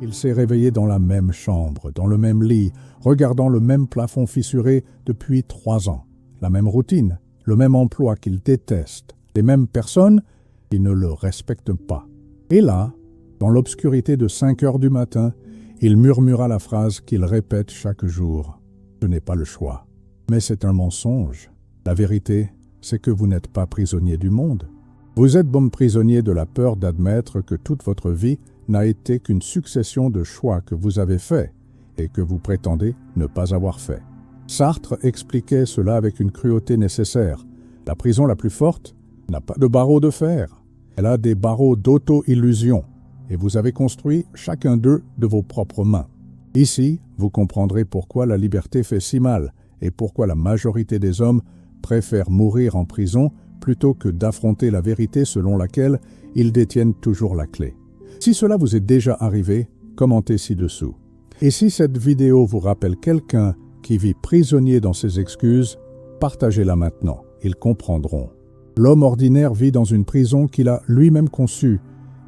Il s'est réveillé dans la même chambre, dans le même lit, regardant le même plafond fissuré depuis 3 ans. La même routine, le même emploi qu'il déteste, les mêmes personnes qui ne le respectent pas. Et là, dans l'obscurité de 5 heures du matin, il murmura la phrase qu'il répète chaque jour. « Je n'ai pas le choix. » Mais c'est un mensonge. La vérité, c'est que vous n'êtes pas prisonnier du monde. Vous êtes bon prisonnier de la peur d'admettre que toute votre vie n'a été qu'une succession de choix que vous avez faits et que vous prétendez ne pas avoir fait. Sartre expliquait cela avec une cruauté nécessaire. La prison la plus forte n'a pas de barreaux de fer. Elle a des barreaux d'auto-illusion et vous avez construit chacun d'eux de vos propres mains. Ici, vous comprendrez pourquoi la liberté fait si mal et pourquoi la majorité des hommes préfèrent mourir en prison plutôt que d'affronter la vérité selon laquelle ils détiennent toujours la clé. Si cela vous est déjà arrivé, commentez ci-dessous. Et si cette vidéo vous rappelle quelqu'un qui vit prisonnier dans ses excuses, partagez-la maintenant, ils comprendront. L'homme ordinaire vit dans une prison qu'il a lui-même conçue,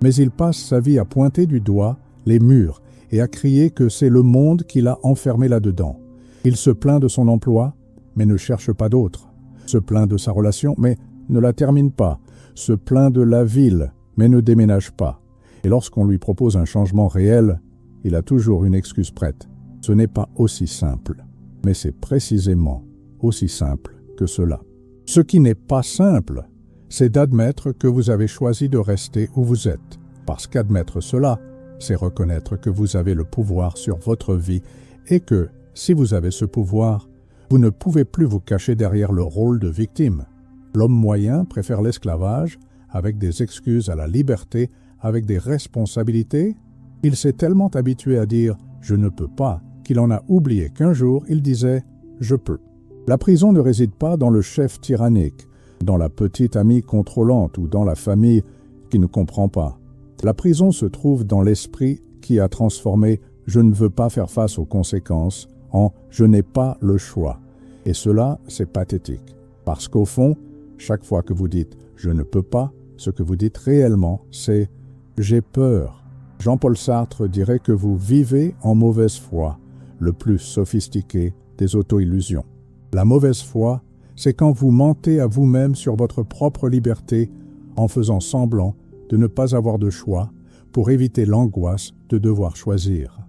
mais il passe sa vie à pointer du doigt les murs et à crier que c'est le monde qui l'a enfermé là-dedans. Il se plaint de son emploi, mais ne cherche pas d'autre. Se plaint de sa relation, mais ne la termine pas. Se plaint de la ville, mais ne déménage pas. Et lorsqu'on lui propose un changement réel, il a toujours une excuse prête. Ce n'est pas aussi simple, mais c'est précisément aussi simple que cela. Ce qui n'est pas simple, c'est d'admettre que vous avez choisi de rester où vous êtes. Parce qu'admettre cela, c'est reconnaître que vous avez le pouvoir sur votre vie et que, si vous avez ce pouvoir, vous ne pouvez plus vous cacher derrière le rôle de victime. L'homme moyen préfère l'esclavage avec des excuses à la liberté, avec des responsabilités. Il s'est tellement habitué à dire « je ne peux pas » qu'il en a oublié qu'un jour il disait « je peux ». La prison ne réside pas dans le chef tyrannique, dans la petite amie contrôlante ou dans la famille qui ne comprend pas. La prison se trouve dans l'esprit qui a transformé « je ne veux pas faire face aux conséquences » en « je n'ai pas le choix ». Et cela, c'est pathétique. Parce qu'au fond, chaque fois que vous dites « je ne peux pas », ce que vous dites réellement, c'est « j'ai peur ». Jean-Paul Sartre dirait que vous vivez en mauvaise foi, le plus sophistiqué des auto-illusions. La mauvaise foi, c'est quand vous mentez à vous-même sur votre propre liberté en faisant semblant de ne pas avoir de choix pour éviter l'angoisse de devoir choisir.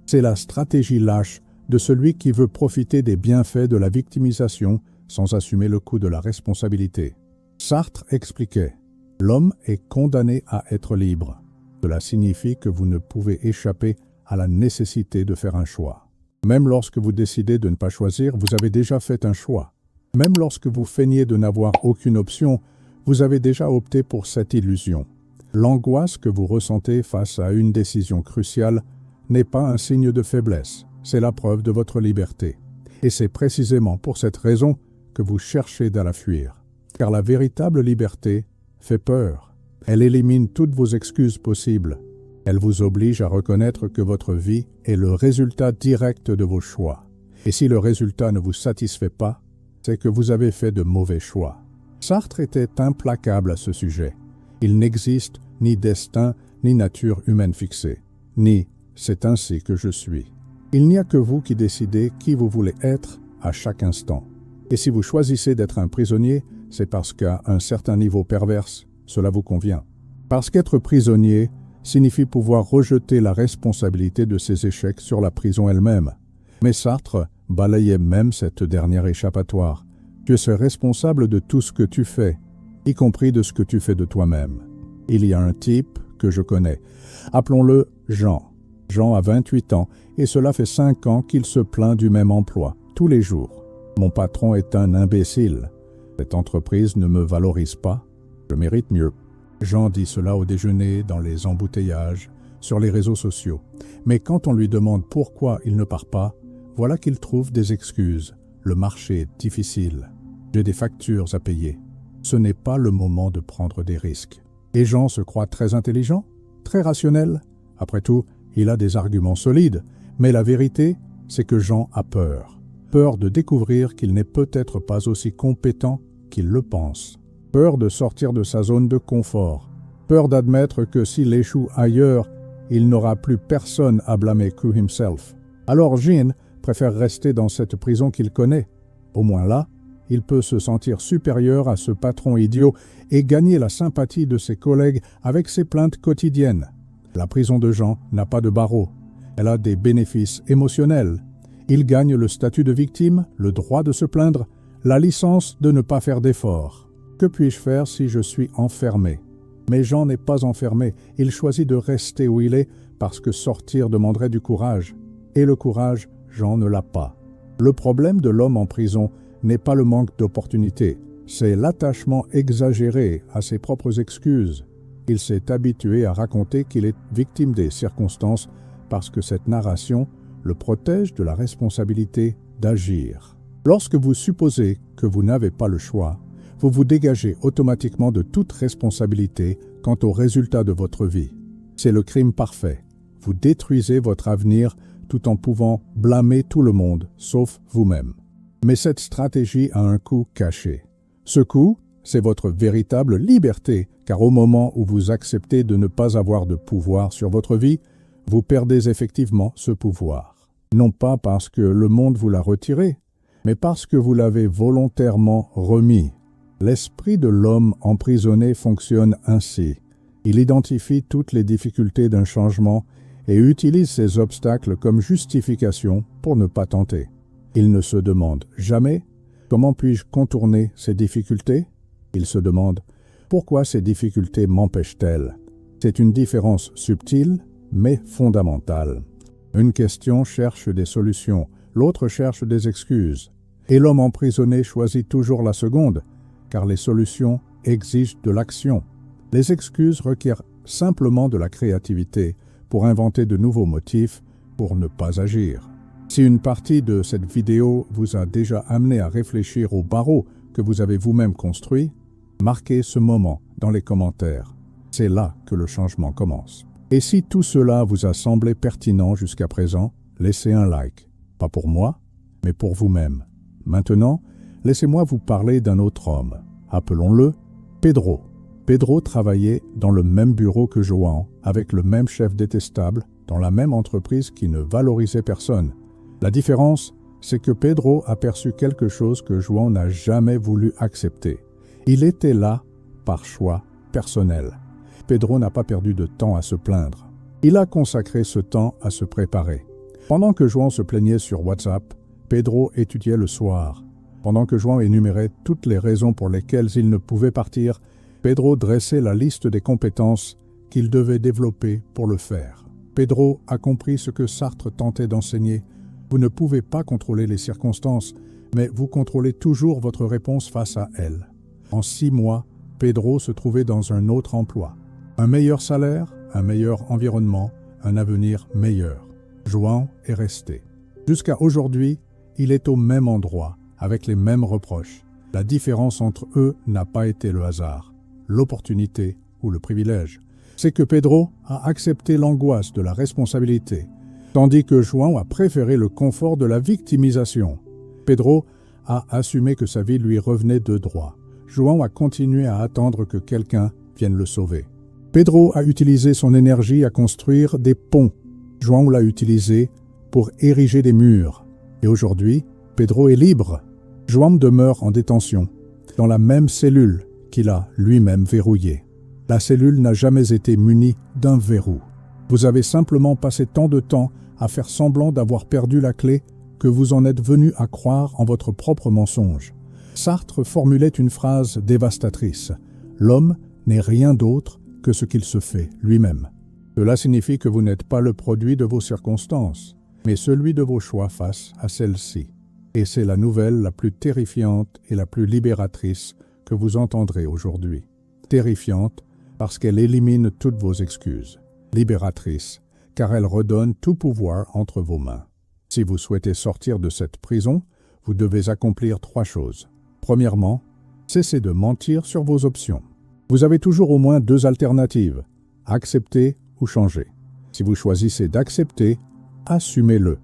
C'est la stratégie lâche de celui qui veut profiter des bienfaits de la victimisation sans assumer le coût de la responsabilité. Sartre expliquait « L'homme est condamné à être libre ». Cela signifie que vous ne pouvez échapper à la nécessité de faire un choix. Même lorsque vous décidez de ne pas choisir, vous avez déjà fait un choix. Même lorsque vous feignez de n'avoir aucune option, vous avez déjà opté pour cette illusion. L'angoisse que vous ressentez face à une décision cruciale n'est pas un signe de faiblesse, c'est la preuve de votre liberté. Et c'est précisément pour cette raison que vous cherchez à la fuir. Car la véritable liberté fait peur. Elle élimine toutes vos excuses possibles. Elle vous oblige à reconnaître que votre vie est le résultat direct de vos choix. Et si le résultat ne vous satisfait pas, c'est que vous avez fait de mauvais choix. Sartre était implacable à ce sujet. Il n'existe ni destin ni nature humaine fixée, ni « c'est ainsi que je suis ». Il n'y a que vous qui décidez qui vous voulez être à chaque instant. Et si vous choisissez d'être un prisonnier, c'est parce qu'à un certain niveau perverse, cela vous convient. Parce qu'être prisonnier signifie pouvoir rejeter la responsabilité de ses échecs sur la prison elle-même. Mais Sartre balayait même cette dernière échappatoire. Tu es responsable de tout ce que tu fais, y compris de ce que tu fais de toi-même. Il y a un type que je connais. Appelons-le Jean. Jean a 28 ans et cela fait 5 ans qu'il se plaint du même emploi, tous les jours. Mon patron est un imbécile. Cette entreprise ne me valorise pas. Je mérite mieux. Jean dit cela au déjeuner, dans les embouteillages, sur les réseaux sociaux. Mais quand on lui demande pourquoi il ne part pas, voilà qu'il trouve des excuses. Le marché est difficile. J'ai des factures à payer. Ce n'est pas le moment de prendre des risques. Et Jean se croit très intelligent, très rationnel. Après tout, il a des arguments solides. Mais la vérité, c'est que Jean a peur. Peur de découvrir qu'il n'est peut-être pas aussi compétent qu'il le pense. Peur de sortir de sa zone de confort. Peur d'admettre que s'il échoue ailleurs, il n'aura plus personne à blâmer que himself. Alors Jean préfère rester dans cette prison qu'il connaît. Au moins là, il peut se sentir supérieur à ce patron idiot et gagner la sympathie de ses collègues avec ses plaintes quotidiennes. La prison de Jean n'a pas de barreaux. Elle a des bénéfices émotionnels. Il gagne le statut de victime, le droit de se plaindre, la licence de ne pas faire d'efforts. Que puis-je faire si je suis enfermé? Mais Jean n'est pas enfermé. Il choisit de rester où il est parce que sortir demanderait du courage. Et le courage, Jean ne l'a pas. Le problème de l'homme en prison n'est pas le manque d'opportunités, c'est l'attachement exagéré à ses propres excuses. Il s'est habitué à raconter qu'il est victime des circonstances parce que cette narration le protège de la responsabilité d'agir. Lorsque vous supposez que vous n'avez pas le choix, vous vous dégagez automatiquement de toute responsabilité quant au résultat de votre vie. C'est le crime parfait. Vous détruisez votre avenir tout en pouvant blâmer tout le monde, sauf vous-même. Mais cette stratégie a un coût caché. Ce coût, c'est votre véritable liberté, car au moment où vous acceptez de ne pas avoir de pouvoir sur votre vie, vous perdez effectivement ce pouvoir. Non pas parce que le monde vous l'a retiré, mais parce que vous l'avez volontairement remis. L'esprit de l'homme emprisonné fonctionne ainsi. Il identifie toutes les difficultés d'un changement et utilise ces obstacles comme justification pour ne pas tenter. Il ne se demande jamais « Comment puis-je contourner ces difficultés ?» Il se demande « Pourquoi ces difficultés m'empêchent-elles ?» C'est une différence subtile, mais fondamentale. Une question cherche des solutions, l'autre cherche des excuses. Et l'homme emprisonné choisit toujours la seconde, car les solutions exigent de l'action. Les excuses requièrent simplement de la créativité pour inventer de nouveaux motifs pour ne pas agir. Si une partie de cette vidéo vous a déjà amené à réfléchir aux barreaux que vous avez vous-même construits, marquez ce moment dans les commentaires. C'est là que le changement commence. Et si tout cela vous a semblé pertinent jusqu'à présent, laissez un like. Pas pour moi, mais pour vous-même. Maintenant, laissez-moi vous parler d'un autre homme. Appelons-le Pedro. Pedro travaillait dans le même bureau que João, avec le même chef détestable, dans la même entreprise qui ne valorisait personne. La différence, c'est que Pedro a perçu quelque chose que João n'a jamais voulu accepter. Il était là par choix personnel. Pedro n'a pas perdu de temps à se plaindre. Il a consacré ce temps à se préparer. Pendant que João se plaignait sur WhatsApp, Pedro étudiait le soir. Pendant que João énumérait toutes les raisons pour lesquelles il ne pouvait partir, Pedro dressait la liste des compétences qu'il devait développer pour le faire. Pedro a compris ce que Sartre tentait d'enseigner. Vous ne pouvez pas contrôler les circonstances, mais vous contrôlez toujours votre réponse face à elles. En 6 mois, Pedro se trouvait dans un autre emploi. Un meilleur salaire, un meilleur environnement, un avenir meilleur. João est resté. Jusqu'à aujourd'hui, il est au même endroit, avec les mêmes reproches. La différence entre eux n'a pas été le hasard, l'opportunité ou le privilège. C'est que Pedro a accepté l'angoisse de la responsabilité, tandis que João a préféré le confort de la victimisation. Pedro a assumé que sa vie lui revenait de droit. João a continué à attendre que quelqu'un vienne le sauver. Pedro a utilisé son énergie à construire des ponts. João l'a utilisé pour ériger des murs. Et aujourd'hui, Pedro est libre. João demeure en détention, dans la même cellule qu'il a lui-même verrouillée. La cellule n'a jamais été munie d'un verrou. Vous avez simplement passé tant de temps à faire semblant d'avoir perdu la clé que vous en êtes venu à croire en votre propre mensonge. Sartre formulait une phrase dévastatrice. L'homme n'est rien d'autre que ce qu'il se fait lui-même. Cela signifie que vous n'êtes pas le produit de vos circonstances, mais celui de vos choix face à celles-ci. Et c'est la nouvelle la plus terrifiante et la plus libératrice que vous entendrez aujourd'hui. Terrifiante parce qu'elle élimine toutes vos excuses. Libératrice, car elle redonne tout pouvoir entre vos mains. Si vous souhaitez sortir de cette prison, vous devez accomplir 3 choses. Premièrement, cessez de mentir sur vos options. Vous avez toujours au moins 2 alternatives, accepter ou changer. Si vous choisissez d'accepter, assumez-le.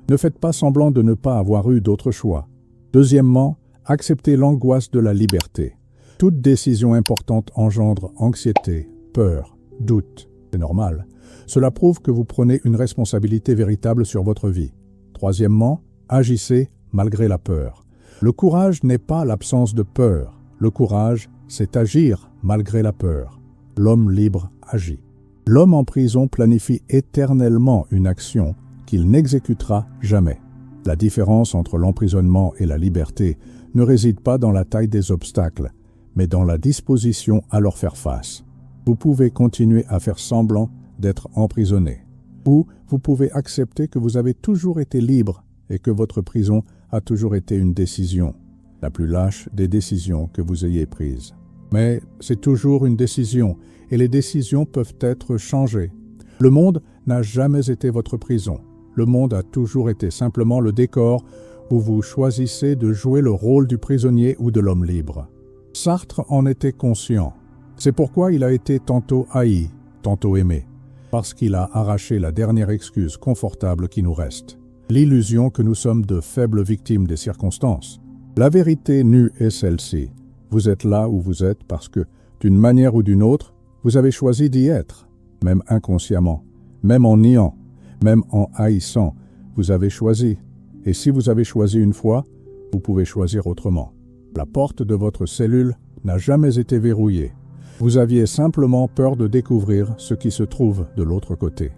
Ne faites pas semblant de ne pas avoir eu d'autre choix. Deuxièmement, acceptez l'angoisse de la liberté. Toute décision importante engendre anxiété, peur, doute. C'est normal. Cela prouve que vous prenez une responsabilité véritable sur votre vie. Troisièmement, agissez malgré la peur. Le courage n'est pas l'absence de peur. Le courage, c'est agir malgré la peur. L'homme libre agit. L'homme en prison planifie éternellement une action qu'il n'exécutera jamais. La différence entre l'emprisonnement et la liberté ne réside pas dans la taille des obstacles, mais dans la disposition à leur faire face. Vous pouvez continuer à faire semblant d'être emprisonné, ou vous pouvez accepter que vous avez toujours été libre et que votre prison a toujours été une décision, la plus lâche des décisions que vous ayez prises. Mais c'est toujours une décision, et les décisions peuvent être changées. Le monde n'a jamais été votre prison. Le monde a toujours été simplement le décor où vous choisissez de jouer le rôle du prisonnier ou de l'homme libre. Sartre en était conscient. C'est pourquoi il a été tantôt haï, tantôt aimé, parce qu'il a arraché la dernière excuse confortable qui nous reste, l'illusion que nous sommes de faibles victimes des circonstances. La vérité nue est celle-ci. Vous êtes là où vous êtes parce que, d'une manière ou d'une autre, vous avez choisi d'y être, même inconsciemment, même en niant, même en haïssant, vous avez choisi. Et si vous avez choisi une fois, vous pouvez choisir autrement. La porte de votre cellule n'a jamais été verrouillée. Vous aviez simplement peur de découvrir ce qui se trouve de l'autre côté.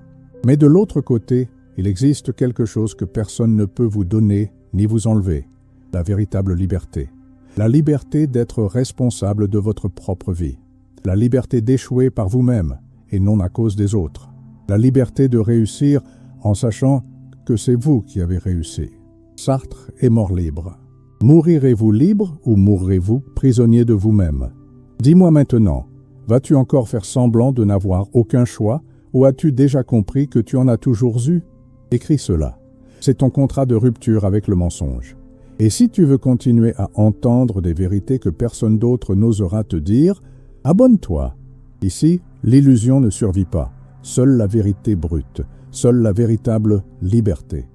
Mais de l'autre côté, il existe quelque chose que personne ne peut vous donner ni vous enlever, la véritable liberté. La liberté d'être responsable de votre propre vie. La liberté d'échouer par vous-même et non à cause des autres. La liberté de réussir en sachant que c'est vous qui avez réussi. Sartre est mort libre. Mourirez-vous libre ou mourrez-vous prisonnier de vous-même? Dis-moi maintenant, vas-tu encore faire semblant de n'avoir aucun choix ou as-tu déjà compris que tu en as toujours eu? Écris cela. C'est ton contrat de rupture avec le mensonge. Et si tu veux continuer à entendre des vérités que personne d'autre n'osera te dire, abonne-toi. Ici, l'illusion ne survit pas. Seule la vérité brute, seule la véritable liberté.